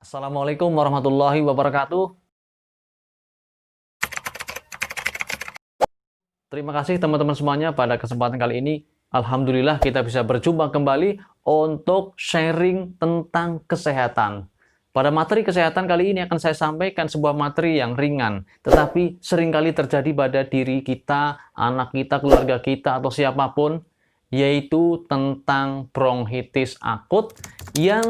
Assalamualaikum warahmatullahi wabarakatuh. Terima kasih teman-teman semuanya pada kesempatan kali ini. Alhamdulillah kita bisa berjumpa kembali untuk sharing tentang kesehatan. Pada materi kesehatan kali ini akan saya sampaikan sebuah materi yang ringan, tetapi seringkali terjadi pada diri kita, anak kita, keluarga kita, atau siapapun, yaitu tentang bronkitis akut yang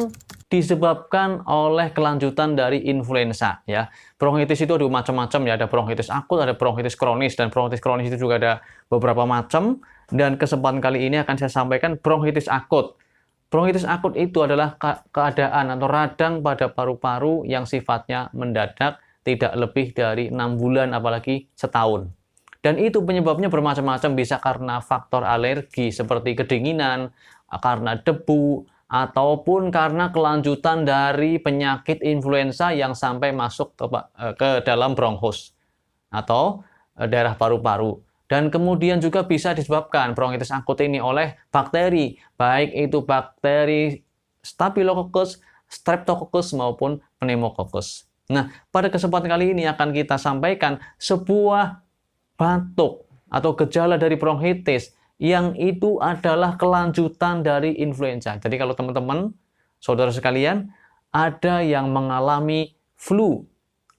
disebabkan oleh kelanjutan dari influenza. Ya, bronkitis itu ada macam-macam ya, ada bronkitis akut, ada bronkitis kronis, dan bronkitis kronis itu juga ada beberapa macam. Dan kesempatan kali ini akan saya sampaikan bronkitis akut. Bronkitis akut itu adalah keadaan atau radang pada paru-paru yang sifatnya mendadak, tidak lebih dari 6 bulan apalagi setahun. Dan itu penyebabnya bermacam-macam, bisa karena faktor alergi seperti kedinginan, karena debu, ataupun karena kelanjutan dari penyakit influenza yang sampai masuk ke dalam bronkhus atau daerah paru-paru. Dan kemudian juga bisa disebabkan bronkitis akut ini oleh bakteri, baik itu bakteri Staphylococcus, Streptococcus maupun Pneumococcus. Nah, pada kesempatan kali ini akan kita sampaikan sebuah batuk atau gejala dari bronkitis yang itu adalah kelanjutan dari influenza. Jadi kalau teman-teman, saudara sekalian, ada yang mengalami flu,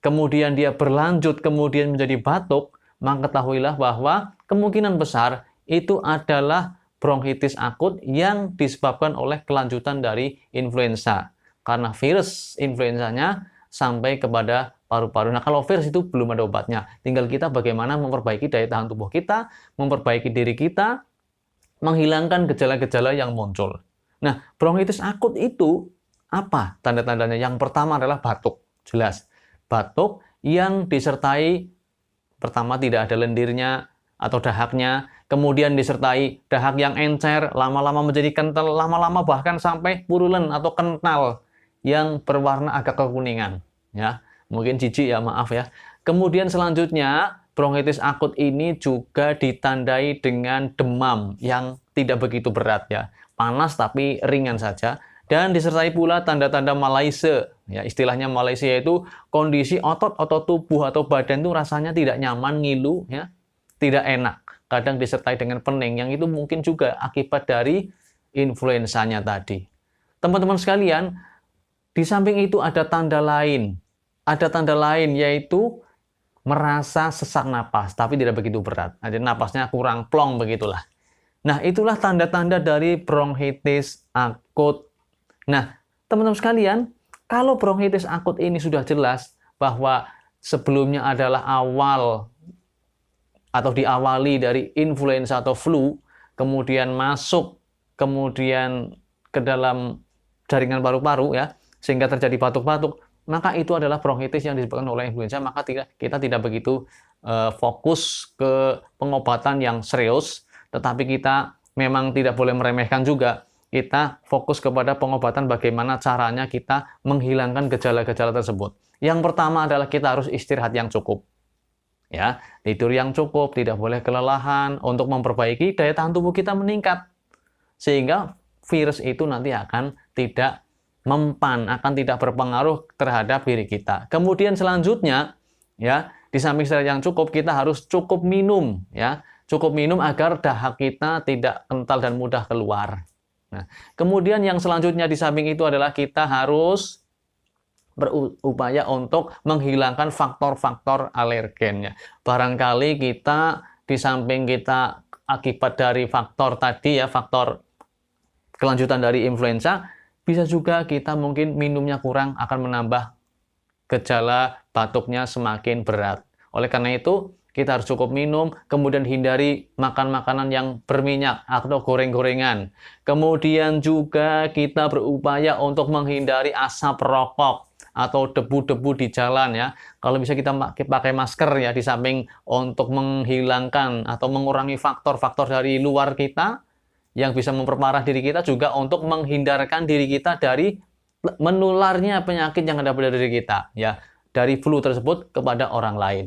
kemudian dia berlanjut, kemudian menjadi batuk, maka ketahuilah bahwa kemungkinan besar itu adalah bronkitis akut yang disebabkan oleh kelanjutan dari influenza. Karena virus influenzanya sampai kepada paru-paru. Nah, kalau virus itu belum ada obatnya. Tinggal kita bagaimana memperbaiki daya tahan tubuh kita, memperbaiki diri kita, menghilangkan gejala-gejala yang muncul. Nah, bronkitis akut itu apa tanda-tandanya? Yang pertama adalah batuk. Jelas. Batuk yang disertai pertama tidak ada lendirnya atau dahaknya, kemudian disertai dahak yang encer, lama-lama menjadi kental, lama-lama bahkan sampai purulen atau kental yang berwarna agak kekuningan. Ya, mungkin jijik ya, maaf ya. Kemudian selanjutnya, bronkitis akut ini juga ditandai dengan demam yang tidak begitu berat ya, panas tapi ringan saja. Dan disertai pula tanda-tanda malaise. Ya, istilahnya malaise yaitu kondisi otot-otot tubuh atau badan itu rasanya tidak nyaman, ngilu, ya, tidak enak. Kadang disertai dengan pening, yang itu mungkin juga akibat dari influenzanya tadi. Teman-teman sekalian, di samping itu ada tanda lain. Ada tanda lain yaitu merasa sesak napas, tapi tidak begitu berat. Jadi napasnya kurang plong begitulah. Nah, itulah tanda-tanda dari bronkitis akut. Nah, teman-teman sekalian, kalau bronkitis akut ini sudah jelas bahwa sebelumnya adalah awal atau diawali dari influenza atau flu, kemudian masuk kemudian ke dalam jaringan paru-paru ya, sehingga terjadi batuk-batuk, maka itu adalah bronkitis yang disebabkan oleh influenza, maka kita tidak begitu fokus ke pengobatan yang serius, tetapi kita memang tidak boleh meremehkan juga. Kita fokus kepada pengobatan bagaimana caranya kita menghilangkan gejala-gejala tersebut. Yang pertama adalah kita harus istirahat yang cukup. Ya, tidur yang cukup, tidak boleh kelelahan untuk memperbaiki daya tahan tubuh kita meningkat. Sehingga virus itu nanti akan tidak mempan, akan tidak berpengaruh terhadap diri kita. Kemudian selanjutnya, ya, di samping istirahat yang cukup, kita harus cukup minum, ya. Cukup minum agar dahak kita tidak kental dan mudah keluar. Nah, kemudian yang selanjutnya di samping itu adalah kita harus berupaya untuk menghilangkan faktor-faktor alergennya. Barangkali kita di samping kita akibat dari faktor tadi ya, faktor kelanjutan dari influenza, bisa juga kita mungkin minumnya kurang akan menambah gejala batuknya semakin berat. Oleh karena itu, kita harus cukup minum, kemudian hindari makan makanan yang berminyak atau goreng-gorengan. Kemudian juga kita berupaya untuk menghindari asap rokok atau debu-debu di jalan ya. Kalau bisa kita pakai masker ya, di samping untuk menghilangkan atau mengurangi faktor-faktor dari luar kita yang bisa memperparah diri kita, juga untuk menghindarkan diri kita dari menularnya penyakit yang ada pada diri kita ya, dari flu tersebut kepada orang lain.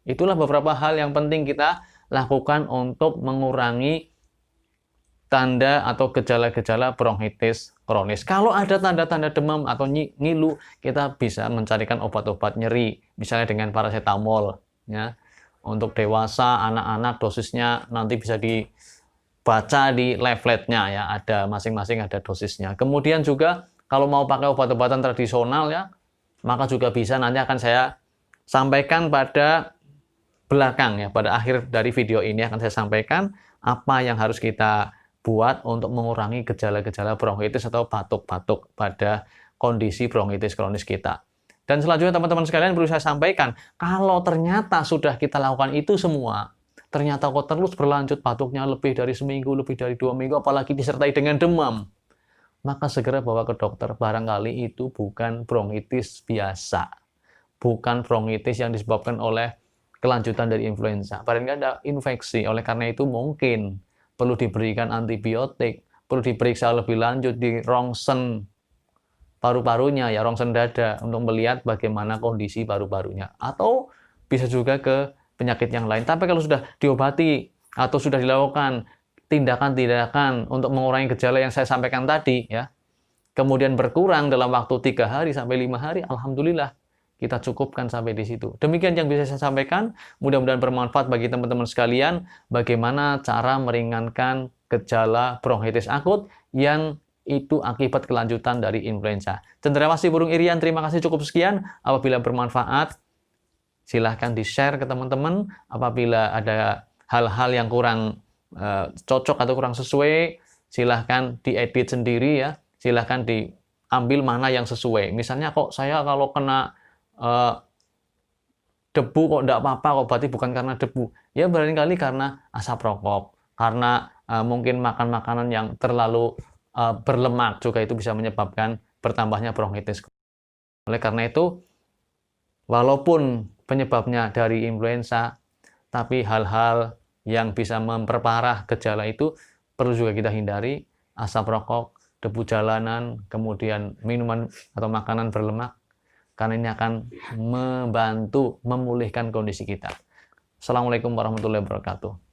Itulah beberapa hal yang penting kita lakukan untuk mengurangi tanda atau gejala-gejala bronkitis kronis. Kalau ada tanda-tanda demam atau ngilu, kita bisa mencarikan obat-obat nyeri, misalnya dengan paracetamol. Ya. Untuk dewasa, anak-anak dosisnya nanti bisa dibaca di leafletnya ya, ada masing-masing ada dosisnya. Kemudian juga kalau mau pakai obat-obatan tradisional ya, maka juga bisa, nanti akan saya sampaikan pada belakang ya, pada akhir dari video ini akan saya sampaikan apa yang harus kita buat untuk mengurangi gejala-gejala bronkitis atau batuk-batuk pada kondisi bronkitis kronis kita. Dan selanjutnya teman-teman sekalian perlu saya sampaikan, kalau ternyata sudah kita lakukan itu semua, ternyata kok terus berlanjut batuknya lebih dari seminggu, lebih dari 2 minggu, apalagi disertai dengan demam, maka segera bawa ke dokter. Barangkali itu bukan bronkitis biasa, bukan bronkitis yang disebabkan oleh kelanjutan dari influenza. Barangkali ada infeksi, oleh karena itu mungkin perlu diberikan antibiotik, perlu diperiksa lebih lanjut di rongsen paru-parunya, ya rongsen dada, untuk melihat bagaimana kondisi paru-parunya. Atau bisa juga ke penyakit yang lain. Tapi kalau sudah diobati atau sudah dilakukan tindakan-tindakan untuk mengurangi gejala yang saya sampaikan tadi, ya, kemudian berkurang dalam waktu 3 hari sampai 5 hari, alhamdulillah kita cukupkan sampai di situ. Demikian yang bisa saya sampaikan, mudah-mudahan bermanfaat bagi teman-teman sekalian, bagaimana cara meringankan gejala bronkitis akut yang itu akibat kelanjutan dari influenza. Cendrawasih burung Irian, terima kasih, cukup sekian. Apabila bermanfaat, silahkan di-share ke teman-teman. Apabila ada hal-hal yang kurang cocok atau kurang sesuai, silahkan diedit sendiri ya. Silahkan diambil mana yang sesuai. Misalnya kok saya kalau kena debu kok enggak apa-apa, kok berarti bukan karena debu. Ya barangkali karena asap rokok, karena mungkin makan makanan yang terlalu berlemak, juga itu bisa menyebabkan bertambahnya bronkitis. Oleh karena itu, walaupun penyebabnya dari influenza, tapi hal-hal yang bisa memperparah gejala itu perlu juga kita hindari. Asap rokok, debu jalanan, kemudian minuman atau makanan berlemak, karena ini akan membantu memulihkan kondisi kita. Assalamualaikum warahmatullahi wabarakatuh.